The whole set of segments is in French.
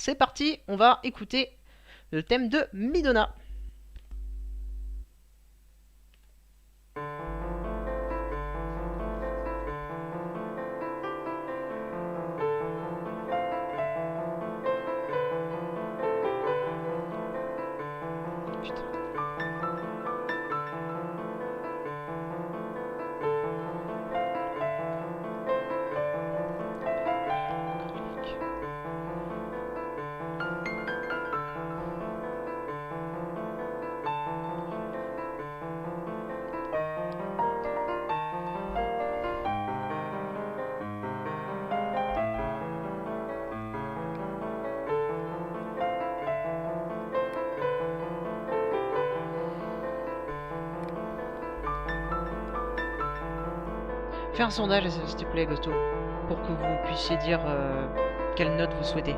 c'est parti, on va écouter le thème de Midona. Fais un sondage, s'il te plaît, Gosto, pour que vous puissiez dire quelle note vous souhaitez.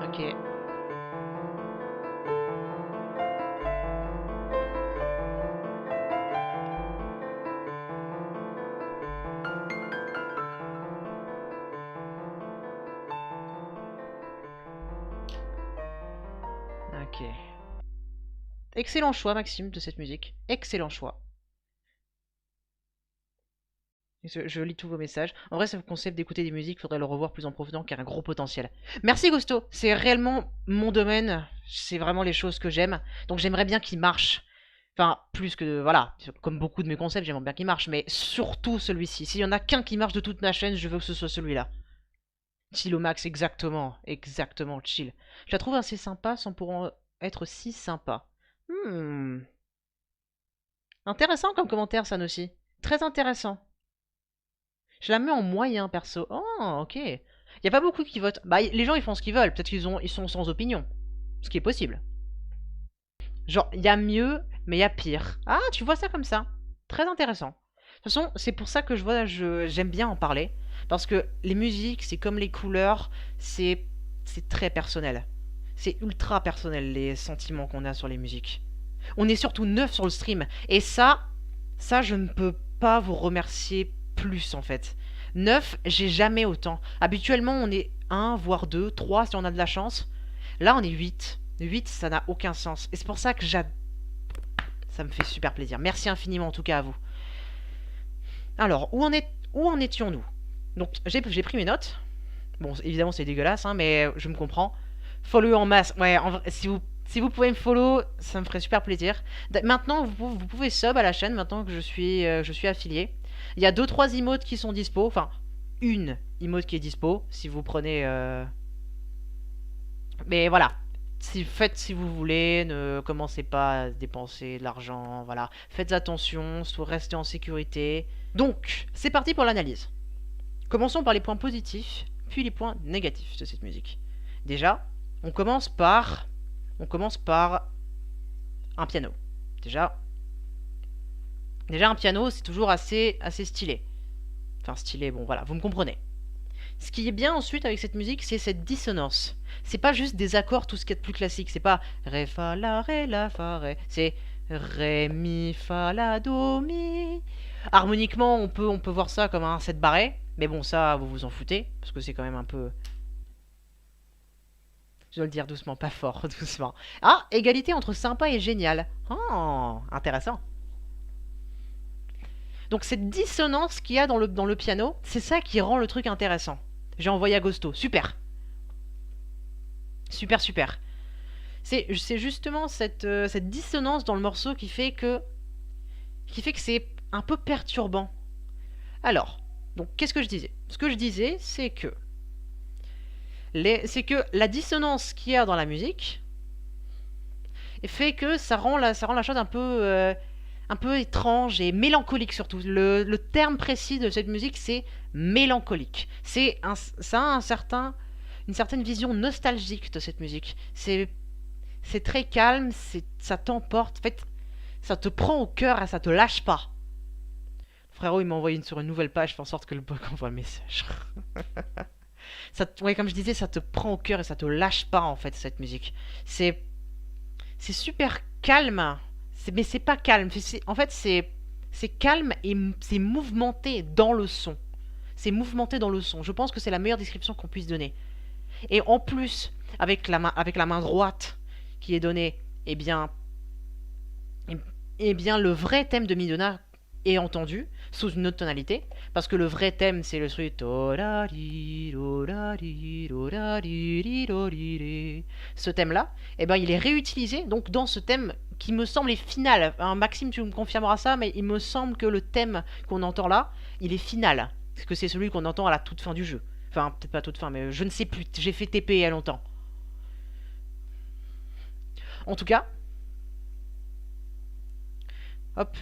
Ok. Ok. Excellent choix, Maxime, de cette musique. Excellent choix. Je lis tous vos messages. En vrai, ce concept d'écouter des musiques, faudrait le revoir plus en profondeur, car il y a un gros potentiel. Merci, Gusto. C'est réellement mon domaine. C'est vraiment les choses que j'aime. Donc j'aimerais bien qu'il marche. Enfin, plus que... Voilà. Comme beaucoup de mes concepts, j'aimerais bien qu'il marche. Mais surtout celui-ci. S'il y en a qu'un qui marche de toute ma chaîne, je veux que ce soit celui-là. Chill au max, exactement. Exactement, chill. Je la trouve assez sympa sans pour en être si sympa. Hmm. Intéressant comme commentaire, ça aussi. Très intéressant. Je la mets en moyen, perso. Oh, ok. Il n'y a pas beaucoup qui votent. Bah, les gens, ils font ce qu'ils veulent. Peut-être ils sont sans opinion. Ce qui est possible. Genre, il y a mieux, mais il y a pire. Ah, tu vois ça comme ça. Très intéressant. De toute façon, c'est pour ça que j'aime bien en parler. Parce que les musiques, c'est comme les couleurs, c'est très personnel. C'est ultra personnel, les sentiments qu'on a sur les musiques. On est surtout neuf sur le stream. Et ça, je ne peux pas vous remercier plus, en fait. 9, j'ai jamais autant. Habituellement, on est un, voire 2, 3 si on a de la chance. Là, on est 8. 8, ça n'a aucun sens. Et c'est pour ça que ça me fait super plaisir. Merci infiniment, en tout cas, à vous. Alors, où en étions-nous? Donc, j'ai pris mes notes. Bon, évidemment, c'est dégueulasse, hein, mais je me comprends. Follow en masse. Ouais, en vrai, si vous pouvez me follow, ça me ferait super plaisir. Maintenant, vous pouvez sub à la chaîne, maintenant que je suis affilié. Il y a 2-3 emotes qui sont dispo. Enfin, une emote qui est dispo, si vous prenez... Mais voilà. Faites si vous voulez, ne commencez pas à dépenser de l'argent, voilà. Faites attention, restez en sécurité. Donc, c'est parti pour l'analyse. Commençons par les points positifs, puis les points négatifs de cette musique. Déjà, on commence par un piano. Déjà un piano, c'est toujours assez stylé. Enfin, stylé, bon voilà, vous me comprenez. Ce qui est bien ensuite avec cette musique, c'est cette dissonance. C'est pas juste des accords, tout ce qui est de plus classique. C'est pas ré, fa, la, fa, ré. C'est ré, mi, fa, la, do, mi. Harmoniquement, on peut voir ça comme un 7 barré. Mais bon, ça, vous vous en foutez. Parce que c'est quand même un peu... Je dois le dire doucement, pas fort, doucement. Ah, égalité entre sympa et génial. Oh, intéressant. Donc cette dissonance qu'il y a dans le piano, c'est ça qui rend le truc intéressant. J'ai envoyé Agosto. Super. Super, super. C'est justement cette dissonance dans le morceau qui fait que c'est un peu perturbant. Alors, donc qu'est-ce que je disais? Ce que je disais, c'est que C'est que la dissonance qu'il y a dans la musique fait que ça rend la chose un peu étrange et mélancolique surtout. Le terme précis de cette musique, c'est mélancolique. Ça a une certaine vision nostalgique de cette musique. C'est très calme, ça t'emporte. En fait, ça te prend au cœur et ça te lâche pas. Frérot, il m'a envoyé sur une nouvelle page, fait en sorte que le bug envoie le message. Ouais, comme je disais, ça te prend au cœur et ça te lâche pas en fait cette musique. C'est c'est super calme, mais c'est pas calme. En fait, c'est calme et c'est mouvementé dans le son. C'est mouvementé dans le son. Je pense que c'est la meilleure description qu'on puisse donner. Et en plus, avec la main droite qui est donnée, eh bien, eh, eh bien, le vrai thème de Midona est entendu sous une autre tonalité, parce que le vrai thème c'est le truc. Ce thème-là, eh ben, il est réutilisé donc dans ce thème qui me semble est final. Hein, Maxime, tu me confirmeras ça, mais il me semble que le thème qu'on entend là, il est final, parce que c'est celui qu'on entend à la toute fin du jeu. Enfin, peut-être pas toute fin, mais je ne sais plus. J'ai fait TP il y a longtemps. En tout cas, hop,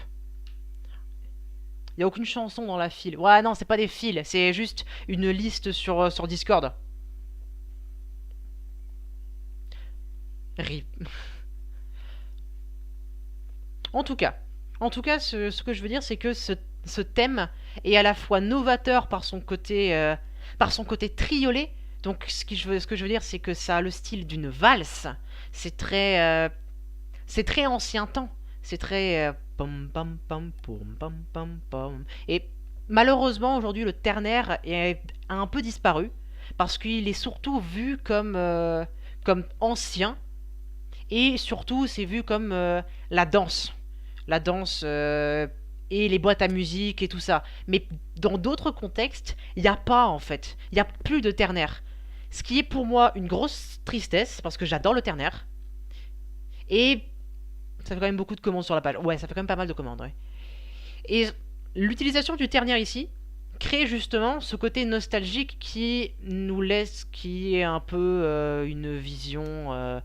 il n'y a aucune chanson dans la file. Ouais, non, c'est pas des files, c'est juste une liste sur Discord. RIP. En tout cas, ce que je veux dire, c'est que ce thème est à la fois novateur par son côté triolé. Donc, ce que je veux dire, c'est que ça a le style d'une valse. C'est très, euh, c'est très ancien temps. C'est très pom pam pam pom pam pam pam. Et malheureusement, aujourd'hui, le ternaire a un peu disparu parce qu'il est surtout vu comme ancien et surtout c'est vu comme la danse. La danse et les boîtes à musique et tout ça. Mais dans d'autres contextes, il n'y a pas en fait. Il n'y a plus de ternaire. Ce qui est pour moi une grosse tristesse parce que j'adore le ternaire. Et ça fait quand même beaucoup de commandes sur la page. Ouais, ça fait quand même pas mal de commandes, ouais. Et l'utilisation du ternaire ici crée justement ce côté nostalgique qui est un peu une vision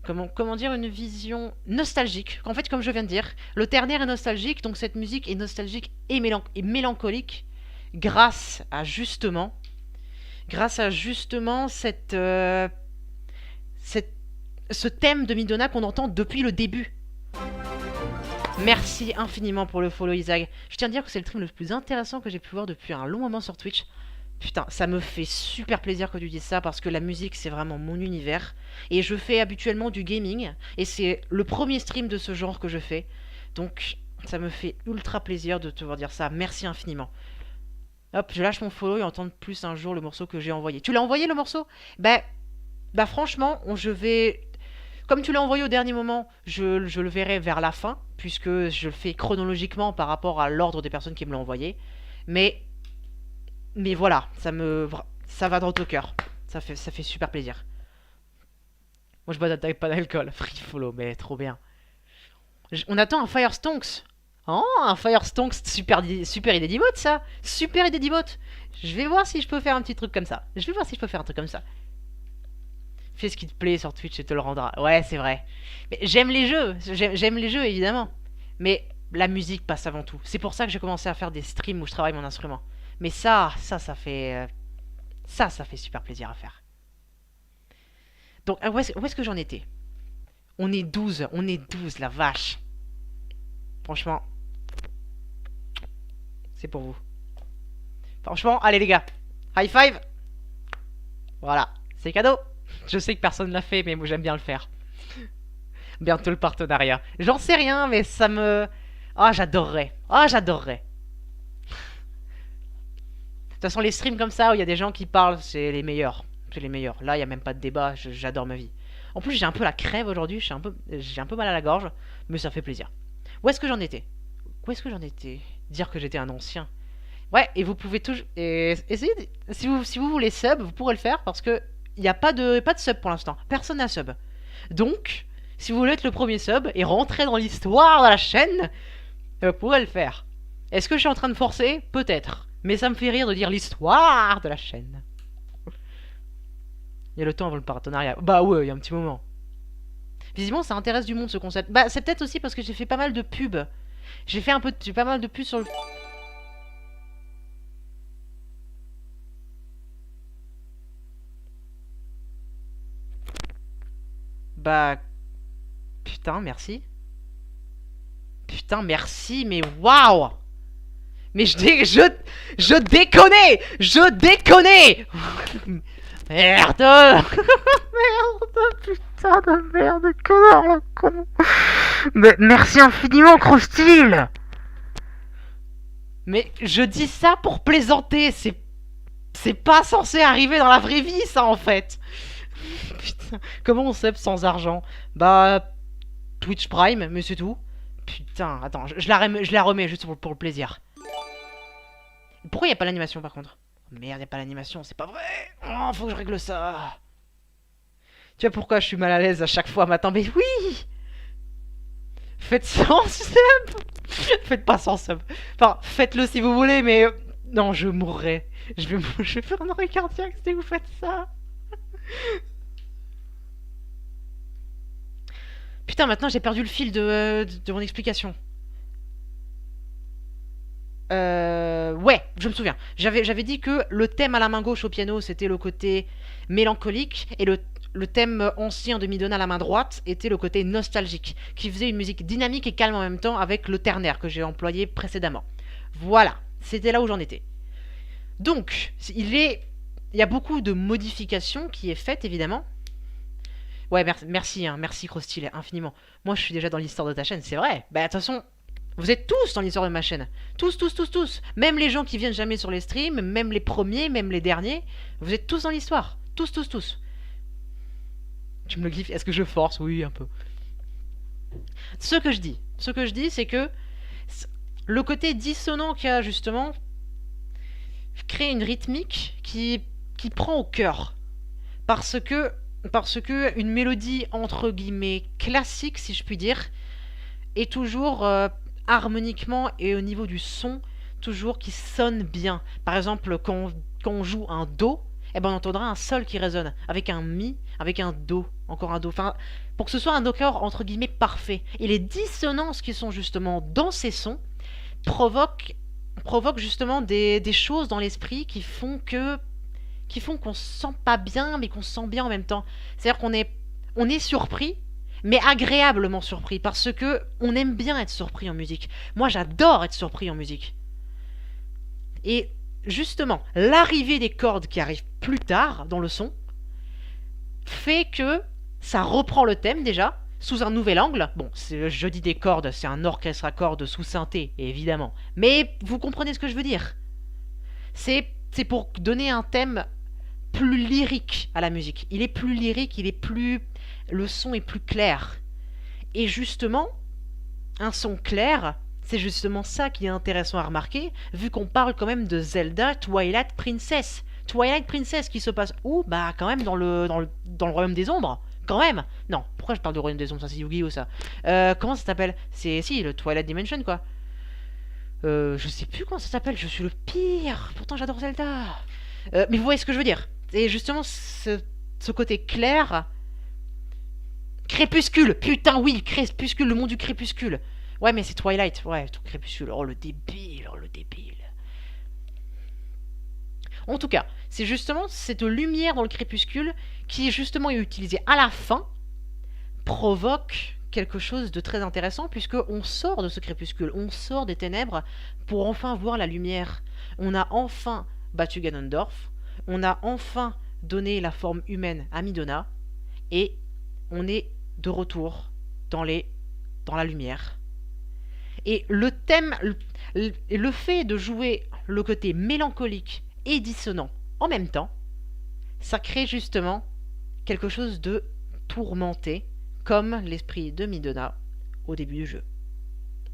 comment dire, une vision nostalgique. En fait, comme je viens de dire, le ternaire est nostalgique, donc cette musique est nostalgique et mélancolique grâce à justement, cette, ce thème de Midona qu'on entend depuis le début. Merci infiniment pour le follow, Isaac. Je tiens à dire que c'est le stream le plus intéressant que j'ai pu voir depuis un long moment sur Twitch. Putain, ça me fait super plaisir que tu dises ça parce que la musique c'est vraiment mon univers. Et je fais habituellement du gaming et c'est le premier stream de ce genre que je fais. Donc ça me fait ultra plaisir de te voir dire ça. Merci infiniment. Hop, je lâche mon follow et entendre plus un jour le morceau que j'ai envoyé. Tu l'as envoyé le morceau? Bah franchement, je vais... Comme tu l'as envoyé au dernier moment, je le verrai vers la fin, puisque je le fais chronologiquement par rapport à l'ordre des personnes qui me l'ont envoyé. Mais voilà, ça va dans le cœur. Ça fait super plaisir. Moi, je bois pas d'alcool. Free follow, mais trop bien. On attend un Firestonks. Oh, un Firestonks, super idée d'emote, ça. Super idée d'emote. Je vais voir si je peux faire un petit truc comme ça. Fais ce qui te plaît sur Twitch et te le rendra. Ouais, c'est vrai. Mais j'aime les jeux. J'aime les jeux, évidemment. Mais la musique passe avant tout. C'est pour ça que j'ai commencé à faire des streams où je travaille mon instrument. Mais ça fait... ça fait super plaisir à faire. Donc, où est-ce que j'en étais? On est 12, la vache. Franchement, c'est pour vous. Franchement, allez les gars. High five. Voilà, c'est cadeau. Je sais que personne l'a fait, mais moi j'aime bien le faire. Bientôt le partenariat. J'en sais rien, mais ça me... Ah, j'adorerais. Ah, j'adorerais. De toute façon, les streams comme ça, où il y a des gens qui parlent, c'est les meilleurs. C'est les meilleurs. Là, il n'y a même pas de débat, j'adore ma vie. En plus, j'ai un peu la crève aujourd'hui, j'ai un peu mal à la gorge, mais ça fait plaisir. Où est-ce que j'en étais? Où est-ce que j'en étais? Dire que j'étais un ancien. Ouais, et vous pouvez toujours... Essayez, si vous voulez sub, vous pourrez le faire, parce que il n'y a pas de sub pour l'instant. Personne n'a sub. Donc, si vous voulez être le premier sub et rentrer dans l'histoire de la chaîne, vous pourrez le faire. Est-ce que je suis en train de forcer? Peut-être. Mais ça me fait rire de dire l'histoire de la chaîne. Il y a le temps avant le partenariat. Bah ouais, il y a un petit moment. Visiblement, ça intéresse du monde ce concept. Bah, c'est peut-être aussi parce que j'ai fait pas mal de pubs. J'ai pas mal de pubs sur le. Bah, putain, merci. Putain, merci, mais waouh! Mais je déconnais! Je déconnais! Merde! Merde, putain de merde, connard, le con! Mais merci infiniment, Croustil! Mais je dis ça pour plaisanter, c'est pas censé arriver dans la vraie vie, ça, en fait! Putain, comment on sait sans argent? Bah, Twitch Prime, mais c'est tout. Putain, attends, je la remets juste pour le plaisir. Pourquoi il n'y a pas l'animation par contre? Merde, il n'y a pas l'animation, c'est pas vrai. Oh, faut que je règle ça. Tu vois pourquoi je suis mal à l'aise à chaque fois maintenant? Mais oui. Faites sans sub. Faites pas sans sub. Enfin, faites-le si vous voulez, mais... Non, je mourrai. Je vais faire un arrêt cardiaque si vous faites ça. Putain, maintenant j'ai perdu le fil de mon explication. Ouais, je me souviens. J'avais dit que le thème à la main gauche au piano, c'était le côté mélancolique, et le thème ancien de Midona à la main droite était le côté nostalgique, qui faisait une musique dynamique et calme en même temps avec le ternaire que j'ai employé précédemment. Voilà, c'était là où j'en étais. Donc, il y a beaucoup de modifications qui est faite évidemment. Ouais, merci, hein, merci Crostil, infiniment. Moi, je suis déjà dans l'histoire de ta chaîne, c'est vrai. Bah, de toute façon, vous êtes tous dans l'histoire de ma chaîne. Tous, tous, tous, tous. Même les gens qui viennent jamais sur les streams, même les premiers, même les derniers. Vous êtes tous dans l'histoire. Tous, tous, tous. Tu me le gifles. Est-ce que je force? Oui, un peu. Ce que je dis, c'est que le côté dissonant qu'il y a justement crée une rythmique qui prend au cœur. Parce que une mélodie entre guillemets classique, si je puis dire, est toujours harmoniquement et au niveau du son, toujours qui sonne bien. Par exemple, quand on joue un Do, eh ben on entendra un Sol qui résonne, avec un Mi, avec un Do, encore un Do. Enfin, pour que ce soit un accord entre guillemets parfait. Et les dissonances qui sont justement dans ces sons provoquent, justement des choses dans l'esprit qui font qu'on se sent pas bien, mais qu'on se sent bien en même temps. C'est-à-dire on est surpris, mais agréablement surpris, parce que on aime bien être surpris en musique. Moi, j'adore être surpris en musique. Et justement, l'arrivée des cordes qui arrivent plus tard dans le son fait que ça reprend le thème déjà, sous un nouvel angle. Bon, je dis des cordes, c'est un orchestre à cordes sous synthé, évidemment. Mais vous comprenez ce que je veux dire. C'est pour donner un thème plus lyrique à la musique. Il est plus lyrique, le son est plus clair. Et justement, un son clair, c'est justement ça qui est intéressant à remarquer, vu qu'on parle quand même de Zelda Twilight Princess. Twilight Princess qui se passe où? Bah quand même dans le royaume des ombres. Quand même. Non, pourquoi je parle du royaume des ombres? Ça c'est Yu-Gi-Oh ça. Comment ça s'appelle? C'est si le Twilight Dimension quoi. Je sais plus comment ça s'appelle. Je suis le pire. Pourtant j'adore Zelda. Mais vous voyez ce que je veux dire. Et justement ce côté clair. Crépuscule. Putain oui, Crépuscule, le monde du crépuscule. Ouais, mais c'est Twilight. Ouais, tout crépuscule. Oh, le débile. Oh, le débile. En tout cas, c'est justement cette lumière dans le crépuscule qui, justement, est utilisée à la fin, provoque quelque chose de très intéressant, puisqu'on sort de ce crépuscule, on sort des ténèbres pour enfin voir la lumière. On a enfin battu Ganondorf, on a enfin donné la forme humaine à Midona, et on est de retour dans la lumière. Et le thème, le fait de jouer le côté mélancolique et dissonant en même temps, ça crée justement quelque chose de tourmenté, comme l'esprit de Midona au début du jeu.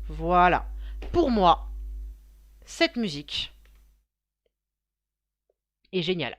Voilà. Pour moi, cette musique est géniale.